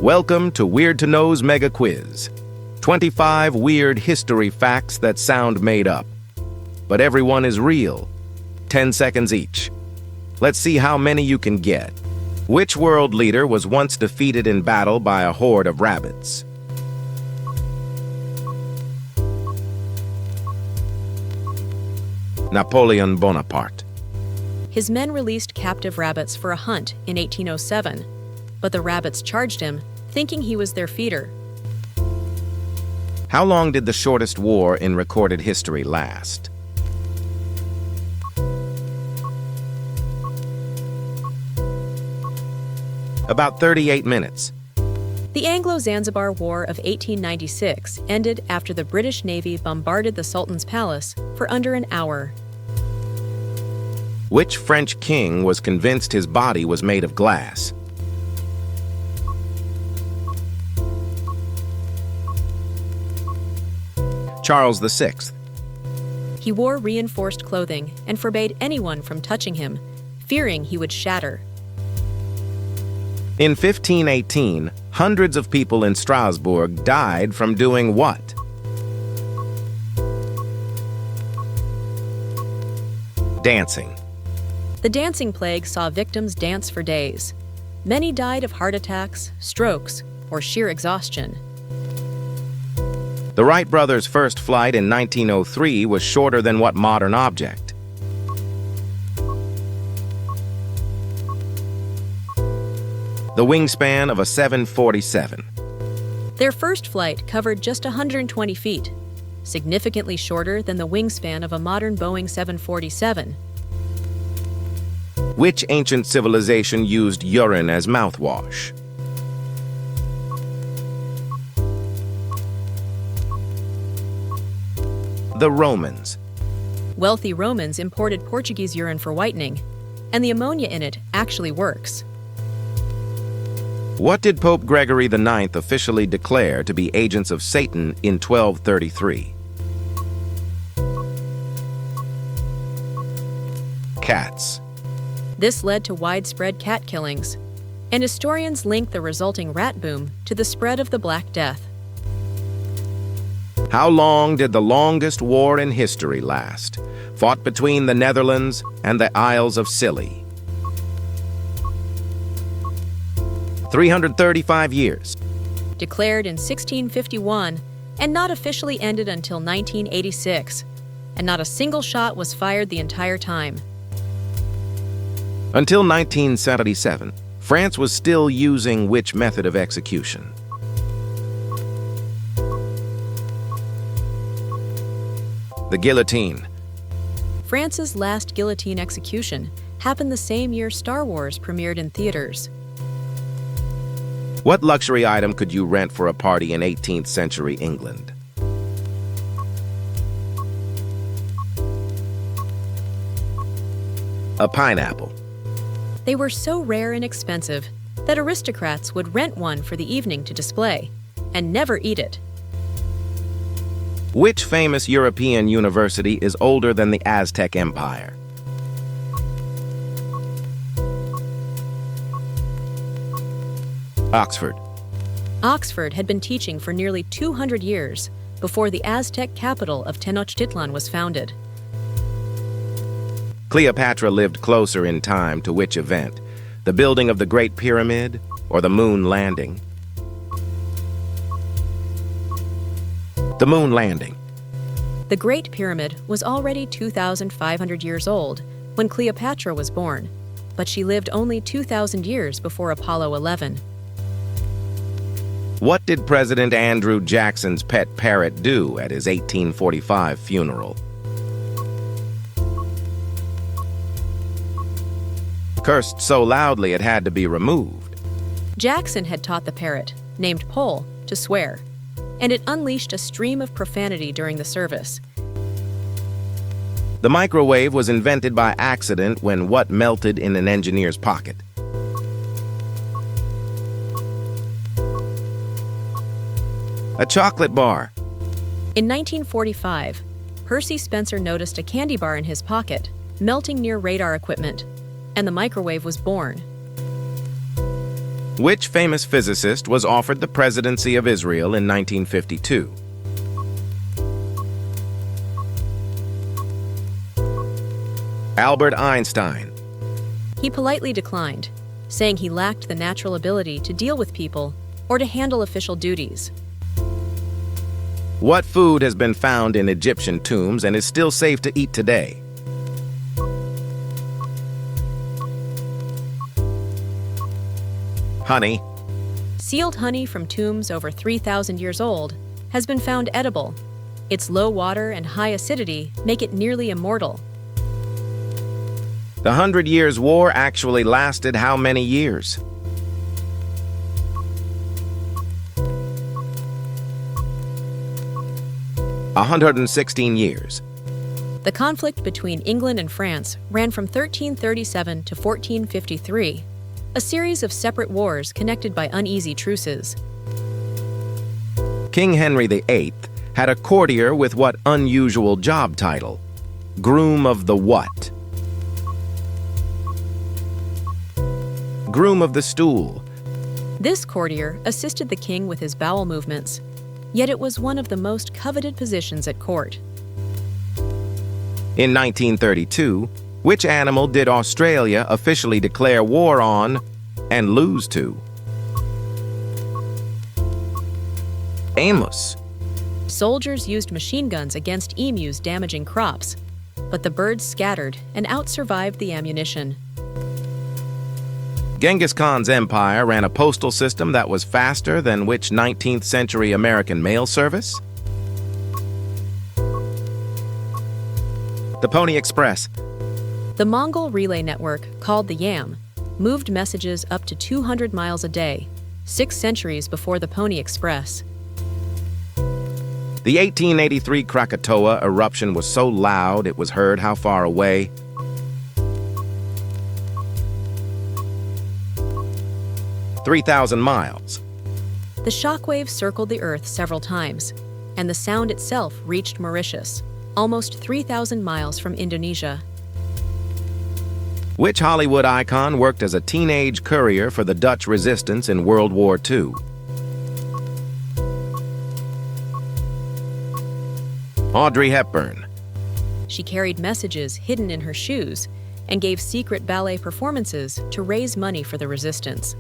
Welcome to Weird to Know's Mega Quiz. 25 weird history facts that sound made up. But everyone is real. 10 seconds each. Let's see how many you can get. Which world leader was once defeated in battle by a horde of rabbits? Napoleon Bonaparte. His men released captive rabbits for a hunt in 1807, but the rabbits charged him, thinking he was their feeder. How long did the shortest war in recorded history last? About 38 minutes. The Anglo-Zanzibar War of 1896 ended after the British Navy bombarded the Sultan's palace for under an hour. Which French king was convinced his body was made of glass? Charles VI. He wore reinforced clothing and forbade anyone from touching him, fearing he would shatter. In 1518, hundreds of people in Strasbourg died from doing what? Dancing. The dancing plague saw victims dance for days. Many died of heart attacks, strokes, or sheer exhaustion. The Wright brothers' first flight in 1903 was shorter than what modern object? The wingspan of a 747. Their first flight covered just 120 feet, significantly shorter than the wingspan of a modern Boeing 747. Which ancient civilization used urine as mouthwash? The Romans. Wealthy Romans imported Portuguese urine for whitening, and the ammonia in it actually works. What did Pope Gregory IX officially declare to be agents of Satan in 1233? Cats. This led to widespread cat killings, and historians link the resulting rat boom to the spread of the Black Death. How long did the longest war in history last, fought between the Netherlands and the Isles of Scilly? 335 years. Declared in 1651 and not officially ended until 1986, and not a single shot was fired the entire time. Until 1977, France was still using which method of execution? The guillotine. France's last guillotine execution happened the same year Star Wars premiered in theaters. What luxury item could you rent for a party in 18th century England? A pineapple. They were so rare and expensive that aristocrats would rent one for the evening to display and never eat it. Which famous European university is older than the Aztec Empire? Oxford. Oxford had been teaching for nearly 200 years before the Aztec capital of Tenochtitlan was founded. Cleopatra lived closer in time to which event? The building of the Great Pyramid or the moon landing? The moon landing. The Great Pyramid was already 2,500 years old when Cleopatra was born, but she lived only 2,000 years before Apollo 11. What did President Andrew Jackson's pet parrot do at his 1845 funeral? Cursed so loudly it had to be removed. Jackson had taught the parrot, named Pole, to swear, and it unleashed a stream of profanity during the service. The microwave was invented by accident when what melted in an engineer's pocket? A chocolate bar. In 1945, Percy Spencer noticed a candy bar in his pocket, melting near radar equipment, and the microwave was born. Which famous physicist was offered the presidency of Israel in 1952? Albert Einstein. He politely declined, saying he lacked the natural ability to deal with people or to handle official duties. What food has been found in Egyptian tombs and is still safe to eat today? Honey. Sealed honey from tombs over 3,000 years old has been found edible. Its low water and high acidity make it nearly immortal. The 100 Years' War actually lasted how many years? A 116 years. The conflict between England and France ran from 1337 to 1453, a series of separate wars connected by uneasy truces. King Henry VIII had a courtier with what unusual job title? Groom of the what? Groom of the stool. This courtier assisted the king with his bowel movements, yet it was one of the most coveted positions at court. In 1932, which animal did Australia officially declare war on and lose to? Amos. Soldiers used machine guns against emus damaging crops, but the birds scattered and outsurvived the ammunition. Genghis Khan's empire ran a postal system that was faster than which 19th century American mail service? The Pony Express. The Mongol relay network, called the YAM, moved messages up to 200 miles a day, 6 centuries before the Pony Express. The 1883 Krakatoa eruption was so loud it was heard how far away? 3,000 miles. The shockwaves circled the Earth several times, and the sound itself reached Mauritius, almost 3,000 miles from Indonesia. Which Hollywood icon worked as a teenage courier for the Dutch resistance in World War II? Audrey Hepburn. She carried messages hidden in her shoes and gave secret ballet performances to raise money for the resistance.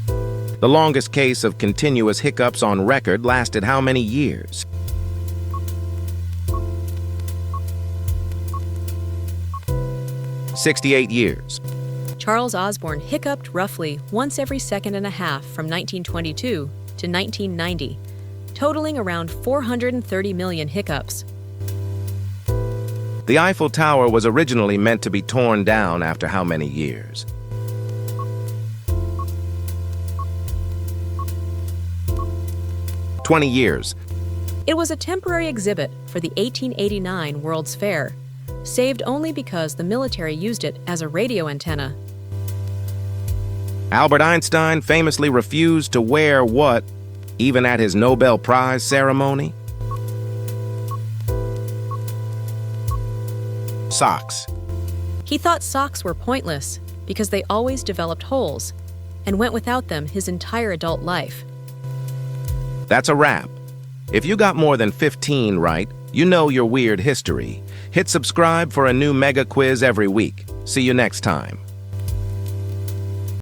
The longest case of continuous hiccups on record lasted how many years? "68 years. Charles Osborne hiccuped roughly once every second and a half from 1922 to 1990, totaling around 430 million hiccups. The Eiffel Tower was originally meant to be torn down after how many years? "20 years. It was a temporary exhibit for the 1889 World's Fair, saved only because the military used it as a radio antenna. Albert Einstein famously refused to wear what, even at his Nobel Prize ceremony? Socks. He thought socks were pointless because they always developed holes, and went without them his entire adult life. That's a wrap. If you got more than 15 right, you know your weird history. Hit subscribe for a new mega quiz every week. See you next time.